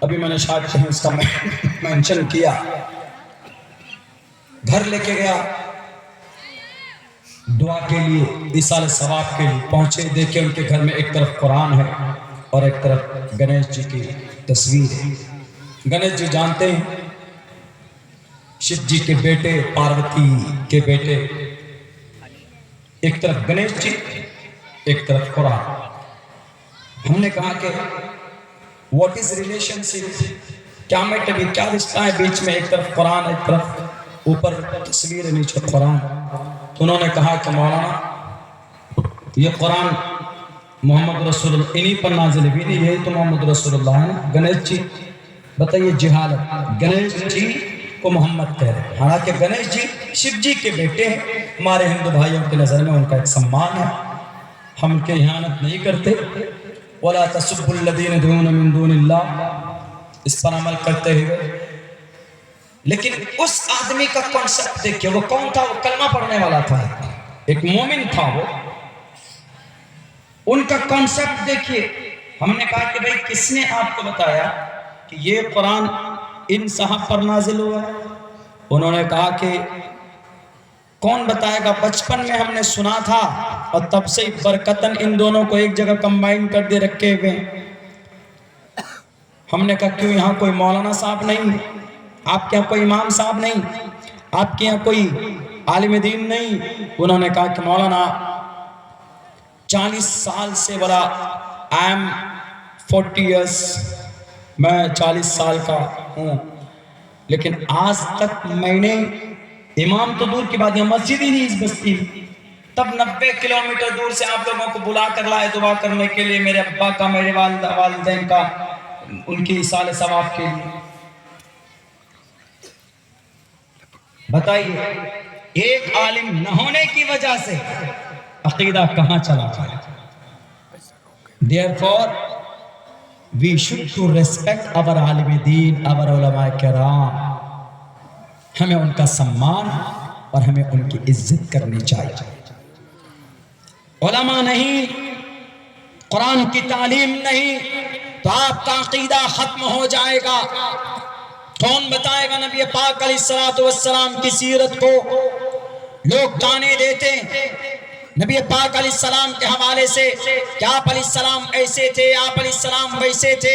ابھی میں نے شاید کہیں اس کا مینشن کیا. گھر لے کے گیا دعا کے لیے، ایصال ثواب کے لیے. پہنچے دیکھے ان کے گھر میں ایک طرف قرآن ہے اور ایک طرف گنیش جی کی تصویر ہے. گنیش جی جانتے ہیں شیو جی کے بیٹے، پاروتی کے بیٹے. ایک طرف گنیش جی، ایک طرف قرآن. ہم نے کہا کہ واٹ از ریلیشن شپ، کیا میٹر بھی، کیا رشتہ ہے بیچ میں؟ ایک طرف قرآن، ایک طرف اوپر تصویر ہے، نیچے قرآن. تو انہوں نے کہا کہ مولانا یہ قرآن محمد رسول اللہ انہی پر نازل بھی نہیں، یہی تو محمد رسول اللہ ہے نا. گنیش جی بتائیے جہالت، گنیش جی کو محمد کہہ رہے ہیں، حالانکہ گنیش جی شیو جی کے بیٹے ہیں. ہمارے ہندو بھائیوں کی نظر میں ان کا ایک سمان ہے، ہم ان کے اہانت نہیں کرتے. وَلَا تَسُبُّوا الَّذِينَ يَدْعُونَ مِن دُونِ اللَّهِ، اس پر عمل کرتے ہوئے. لیکن اس آدمی کا کانسیپٹ دیکھیے، وہ کون تھا؟ وہ کلمہ پڑھنے والا تھا، ایک مومن تھا وہ. ان کا کانسیپٹ دیکھیے. ہم نے کہا کہ بھئی کس نے آپ کو بتایا کہ یہ قرآن ان صاحب پر نازل ہوا؟ انہوں نے کہا کہ کون بتائے گا، بچپن میں ہم نے سنا تھا اور تب سے برکتاً ان دونوں کو ایک جگہ کمبائن کر دے رکھے ہوئے. ہم نے کہا کیوں یہاں کوئی مولانا صاحب نہیں، آپ کے یہاں کوئی امام صاحب نہیں، آپ کے یہاں کوئی عالم دین نہیں؟ انہوں نے کہا کہ مولانا 40 سال سے بڑا I am 40 years، میں 40 سال کا ہوں، لیکن آج تک میں نے امام تو دور کی بات ہے، مسجد ہی نہیں اس بستی. تب 90 کلومیٹر دور سے آپ لوگوں کو بلا کر لائے دعا کرنے کے لیے، میرے ابا کا، میرے والدین کا، ان کی ایصال ثواب کے لیے. بتائیے ایک عالم نہ ہونے کی وجہ سے عقیدہ کہاں چلا جائے. Therefore we should to respect our Alam then, our علماء کرام. ہمیں ان کا سمان اور ہمیں ان کی عزت کرنی چاہیے. علماء نہیں، قرآن کی تعلیم نہیں تو آپ کا عقیدہ ختم ہو جائے گا. کون بتائے گا نبی پاک علیہ السلام کی سیرت کو؟ لوگ گانے دیتے نبی پاک علیہ السلام کے حوالے سے کہ آپ علیہ السلام ایسے تھے، آپ علیہ السلام ویسے تھے.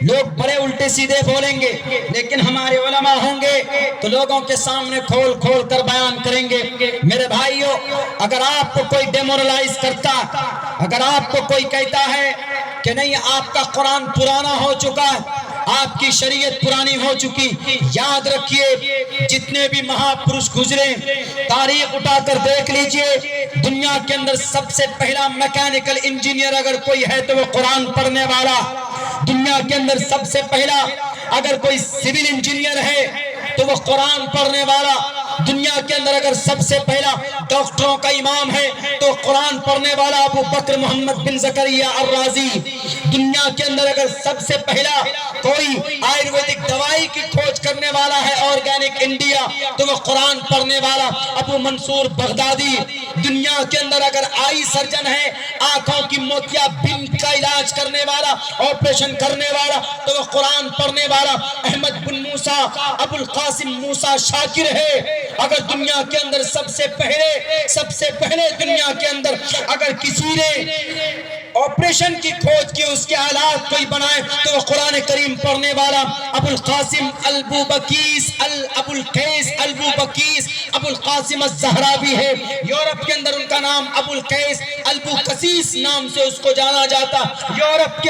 لوگ بڑے الٹے سیدھے بولیں گے، لیکن ہمارے علماء ہوں گے تو لوگوں کے سامنے کھول کھول کر بیان کریں گے. میرے بھائیوں، اگر آپ کو کوئی ڈیمورلائز کرتا، اگر آپ کو کوئی کہتا ہے کہ نہیں آپ کا قرآن پرانا ہو چکا ہے، آپ کی شریعت پرانی ہو چکی، یاد رکھیے جتنے بھی مہاپرش گزرے تاریخ اٹھا کر دیکھ لیجئے، دنیا کے اندر سب سے پہلا میکینیکل انجینئر اگر کوئی ہے تو وہ قرآن پڑھنے والا. دنیا کے اندر سب سے پہلا اگر کوئی سول انجینئر ہے تو وہ قرآن پڑھنے والا. دنیا کے اندر اگر سب سے پہلا ڈاکٹروں کا امام ہے تو قرآن پڑھنے والا ابو بکر محمد بن زکریا الرازی. دنیا کے اندر اگر سب سے پہلا کوئی آیورویدک دوائی کی کھوج کرنے والا ہے آرگینک انڈیا تو وہ قرآن پڑھنے والا ابو منصور بغدادی. دنیا کے اندر اگر آئی سرجن ہے، آنکھوں کی موتیا بند کا علاج کرنے والا، آپریشن کرنے والا تو وہ قرآن پڑھنے والا احمد بن موسیٰ ابو القاسم موسیٰ شاکر ہے. اگر دنیا کے اندر سب سے پہلے دنیا کے اندر اگر کسی نے آپریشن کی کھوج کی، اس کے آلات کوئی بنائے تو وہ قرآن کریم پڑھنے والا ابو القاسم ابو القیس البوبکیس ابو القاسم الزہراوی ہے. یورپ کے اندر ان کا نام ابو القیس البوکسیس نام سے اس کو جانا جاتا. یورپ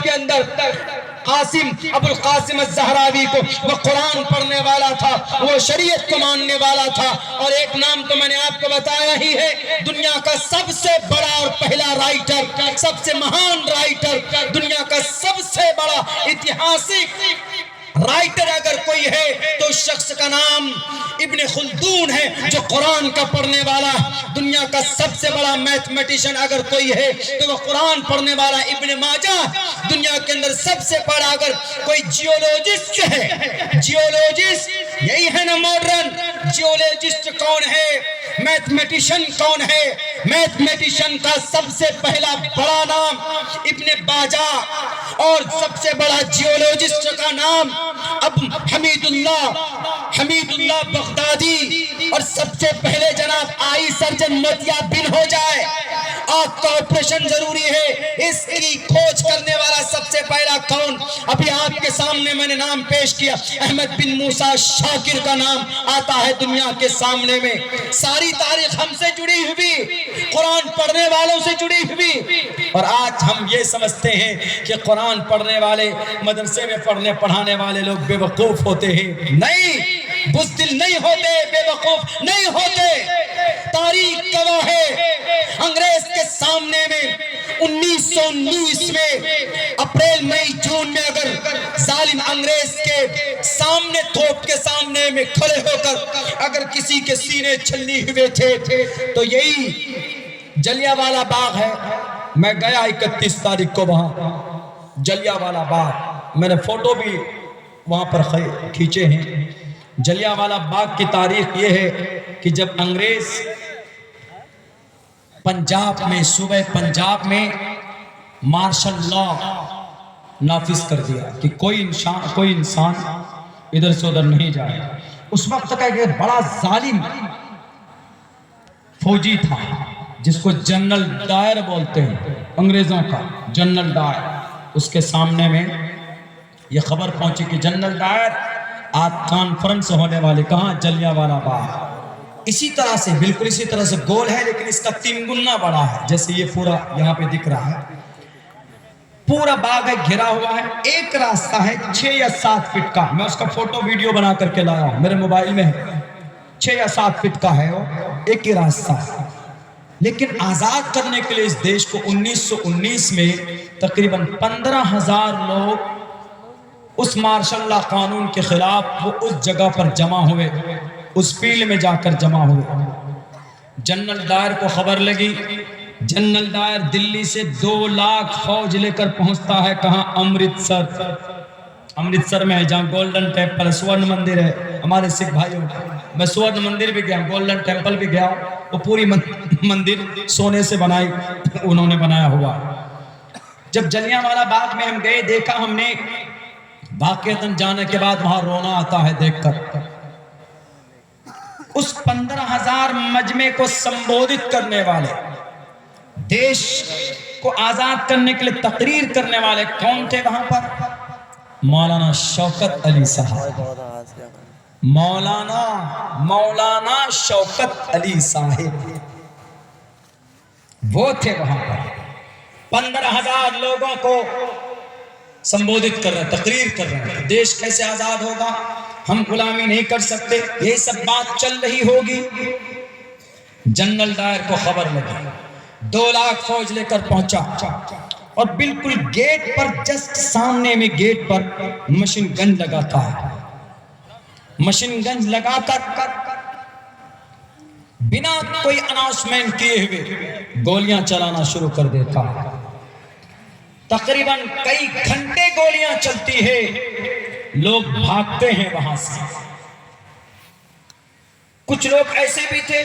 کے اندر قاسم ابو القاسم الزہراوی کو وہ قرآن پڑھنے والا تھا، وہ شریعت کو ماننے والا تھا. اور ایک نام تو میں نے آپ کو بتایا ہی ہے، دنیا کا سب سے بڑا اور پہلا رائٹر، سب سے مہان رائٹر، دنیا کا سب سے بڑا اتہاسک رائٹر اگر کوئی ہے تو اس شخص کا نام ابن خلدون ہے جو قرآن کا پڑھنے والا. دنیا کا سب سے بڑا میتھمیٹیشن اگر کوئی ہے تو وہ قرآن پڑھنے والا ابن ماجہ. دنیا کے اندر سب سے بڑا اگر کوئی جیولوجسٹ ہے، جیولوجسٹ یہی ہے نا ماڈرن جیولوجسٹ کون ہے؟ میتھمیٹیشن کون ہے؟ میتھمیٹیشن کا سب سے پہلا بڑا نام ابن باجا، اور سب سے بڑا جیولوجسٹ کا نام اب حمید اللہ بغدادی، اور سب سے پہلے جناب آئی سرجن موتیا بن ہو جائے، آنکھ کا آپریشن ضروری ہے، اس کی کھوج کرنے والا سب سے پہلا کون؟ ابھی آپ کے سامنے میں نے نام پیش کیا، احمد بن موسیٰ شاکر کا نام آتا ہے دنیا کے سامنے میں۔ ساری تاریخ ہم سے جڑی ہوئی، قرآن پڑھنے والوں سے جڑی ہوئی، اور آج ہم یہ سمجھتے ہیں کہ قرآن پڑھنے والے، مدرسے میں پڑھانے والے لوگ بے وقوف ہوتے ہیں۔ نہیں، بزدل نہیں ہوتے، بے وقوف نہیں ہوتے۔ تاریخ گواہ ہے، انگریز کے سامنے میں 1919 میں اپریل مئی جون میں اگر ظالم انگریز کے سامنے توپ کے سامنے میں کھڑے ہو کر اگر کسی کے سینے چھلنی ہوئے تھے تو یہی جلیانوالہ باغ ہے۔ میں گیا 31 تاریخ کو وہاں جلیانوالہ باغ، میں نے فوٹو بھی وہاں پر کھینچے ہیں۔ جلیانوالہ باغ کی تاریخ یہ ہے کہ جب انگریز پنجاب میں، صوبہ پنجاب میں مارشل لا نافذ کر دیا کہ کوئی انسان ادھر سے ادھر نہیں جائے۔ اس وقت کا ایک بڑا ظالم فوجی تھا جس کو جنرل ڈائر بولتے ہیں، انگریزوں کا جنرل ڈائر، اس کے سامنے میں یہ خبر پہنچی کہ جنرل ڈائر آج کانفرنس ہونے والے، کہاں؟ جلیانوالہ باغ۔ اسی طرح سے، بالکل اسی طرح سے گول ہے لیکن اس کا 3 گنا بڑا ہے، جیسے یہ پورا یہاں پہ دکھ رہا ہے، پورا باغ ہے، گھرا ہوا ہے۔ ایک راستہ ہے 6 یا 7 فٹ کا، میں اس کا فوٹو ویڈیو بنا کر کے لایا ہوں، میرے موبائل میں ہے، 6 یا 7 فٹ کا ہے وہ، ایک ہی راستہ ہے۔ لیکن آزاد کرنے کے لیے اس دیش کو 1919 میں تقریباً 15,000 لوگ اس مارشل لا قانون کے خلاف وہ اس جگہ پر جمع ہوئے، اس فیلڈ میں جا کر جمع ہوئے۔ جنرل ڈائر کو خبر لگی، جنرل ڈائر دلی سے 2 لاکھ فوج لے کر پہنچتا ہے، کہاں؟ امرتسر میں ہے، جہاں گولڈن ٹیمپل، سورن مندر ہے ہمارے سکھ بھائیوں کا۔ میں سورن مندر بھی گیا، گولڈن ٹیمپل بھی گیا، وہ پوری مندر سونے سے انہوں نے بنایا ہوا۔ جب جلیانوالہ باغ میں ہم گئے، دیکھا ہم نے، واقعتاً جانے کے بعد وہاں رونا آتا ہے دیکھ کر۔ اس 15,000 مجمع کو سمبودھت کرنے والے، دیش کو آزاد کرنے کے لیے تقریر کرنے والے کون تھے وہاں پر؟ مولانا شوکت علی صاحب، مولانا شوکت علی صاحب وہ تھے وہاں پر۔ 15,000 لوگوں کو سمبودھت کر رہے ہیں، تقریر کر رہے ہیں، دیش کیسے آزاد ہوگا، ہم غلامی نہیں کر سکتے، یہ سب بات چل رہی ہوگی۔ جنرل ڈائر کو خبر لگی، 2 لاکھ فوج لے کر پہنچا، اور بالکل گیٹ پر، جسٹ سامنے میں گیٹ پر مشین گن لگاتا ہے، مشین گن لگا کر بنا کوئی اناؤنسمنٹ کیے ہوئے گولیاں چلانا شروع کر دیتا ہے۔ تقریباً کئی گھنٹے گولیاں چلتی ہے، لوگ بھاگتے ہیں وہاں سے۔ کچھ لوگ ایسے بھی تھے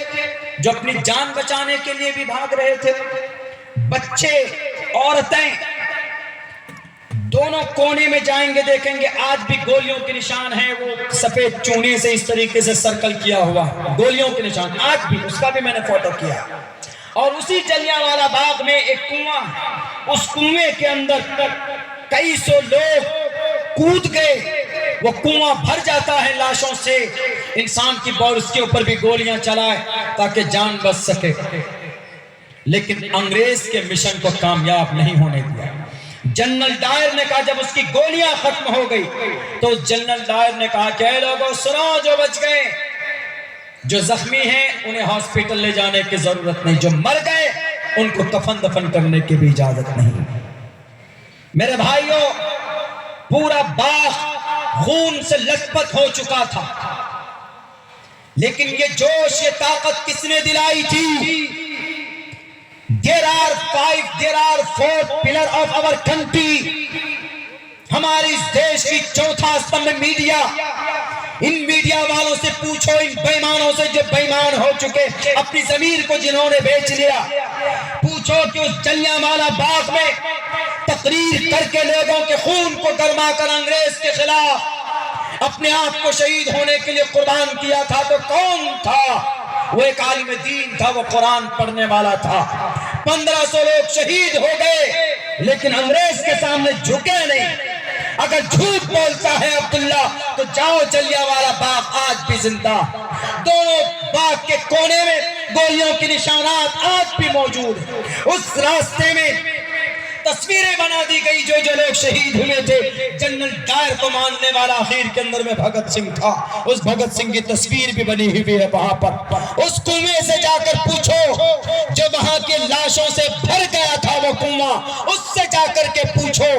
جو اپنی جان بچانے کے لیے بھی بھاگ رہے تھے، بچے، عورتیں، دونوں کونے میں جائیں گے، دیکھیں گے آج بھی گولیوں کے نشان ہیں، وہ سفید چونے سے اس طریقے سے سرکل کیا ہوا گولیوں کے نشان آج بھی، اس کا بھی میں نے فوٹو کیا۔ اور اسی جلیانوالہ باغ میں ایک کنواں، اس کنویں کے اندر کئی سو لوگ کود گئے، وہ کنواں بھر جاتا ہے لاشوں سے، انسان کی بور اس کے اوپر بھی گولیاں چلائے تاکہ جان بچ سکے، لیکن انگریز کے مشن کو کامیاب نہیں ہونے دیا۔ جنرل ڈائر نے کہا، جب اس کی گولیاں ختم ہو گئی تو جنرل ڈائر نے کہا کہ اے لوگوں سنو، جو بچ گئے، جو زخمی ہیں انہیں ہاسپٹل لے جانے کی ضرورت نہیں، جو مر گئے ان کو کفن دفن کرنے کی بھی اجازت نہیں۔ میرے بھائیوں، پورا باغ خون سے لت پت ہو چکا تھا، لیکن یہ جوش، یہ طاقت کس نے دلائی تھی؟ There are 4 pillars of our country. ہماری اس دیش کی چوتھا ستمبھ میڈیا، ان میڈیا والوں سے پوچھو، ان بےایمانوں سے جو بےایمان ہو چکے، اپنی ضمیر کو جنہوں نے بیچ لیا، پوچھو کہ اس جلیانوالہ باغ میں تقریر کر کے لوگوں کے خون کو گرما کر انگریز کے خلاف اپنے آپ کو شہید ہونے کے لیے قربان کیا تھا تو کون تھا؟ وہ ایک عالم دین تھا، وہ قرآن پڑھنے والا تھا۔ 1500 لوگ شہید ہو گئے لیکن انگریز کے سامنے جھکے نہیں۔ اگر جھوٹ بولتا ہے عبداللہ تو جاؤ، جلیانوالہ باغ آج بھی زندہ، دونوں باغ کے کونے میں گولیوں کے نشانات آج بھی موجود ہیں۔ اس راستے میں تصویریں بنا دی گئی، جو لوگ شہید ہوئے تھے۔ جنرل ڈائر کو ماننے والا آخر کے اندر میں بھگت سنگھ تھا، اس بھگت سنگھ کی تصویر بھی بنی ہوئی ہے وہاں پر۔ اس کنویں سے جا کر پوچھو جو وہاں کے لاشوں سے بھر گیا تھا، وہ کنواں، اس سے جا کر کے پوچھو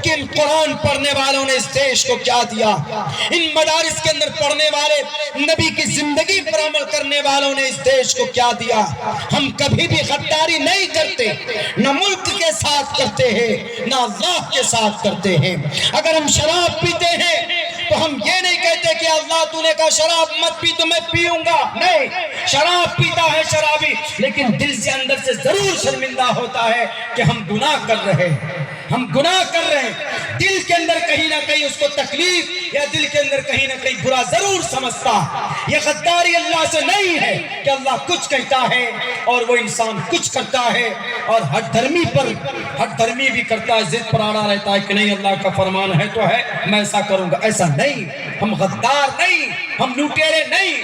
کہ ان قرآن پڑھنے والوں نے اس دیش کو کیا دیا، ان مدارس کے اندر پڑھنے والے نبی کی زندگی پر عمل کرنے والوں نے اس دیش کو کیا دیا۔ ہم کبھی بھی غداری نہیں کرتے، نہ ملک کے ساتھ کرتے ہیں نہ اللہ کے ساتھ کرتے ہیں۔ اگر ہم شراب پیتے ہیں تو ہم یہ نہیں کہتے کہ اللہ تو نے کہا شراب مت پی تو میں پیوں گا، نہیں، شراب پیتا ہے شرابی، لیکن دل سے اندر سے ضرور شرمندہ ہوتا ہے کہ ہم گناہ کر رہے ہیں، ہم گناہ کر رہے ہیں۔ دل کے اندر کہیں نہ کہیں اس کو تکلیف یا دل کے اندر کہیں نہ کہیں برا ضرور سمجھتا ہے۔ یہ غداری اللہ سے نہیں ہے کہ اللہ کچھ کہتا ہے اور وہ انسان کچھ کرتا ہے اور ہٹ دھرمی بھی کرتا ہے، ضد پر اڑا رہتا ہے کہ نہیں اللہ کا فرمان ہے تو ہے، میں ایسا کروں گا، ایسا نہیں۔ ہم غدار نہیں، ہم لوٹیرے نہیں،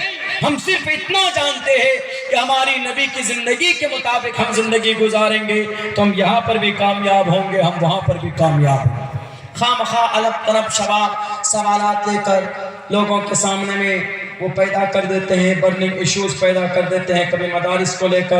ہم صرف اتنا جانتے ہیں کہ ہماری نبی کی زندگی کے مطابق ہم زندگی گزاریں گے تو ہم یہاں پر بھی کامیاب ہوں گے، ہم وہاں پر بھی کامیاب ہوں گے۔ خواہ مخواہ الگ طرف سوالات لے کر لوگوں کے سامنے میں وہ پیدا کر دیتے ہیں، برننگ ایشوز پیدا کر دیتے ہیں، کبھی مدارس کو لے کر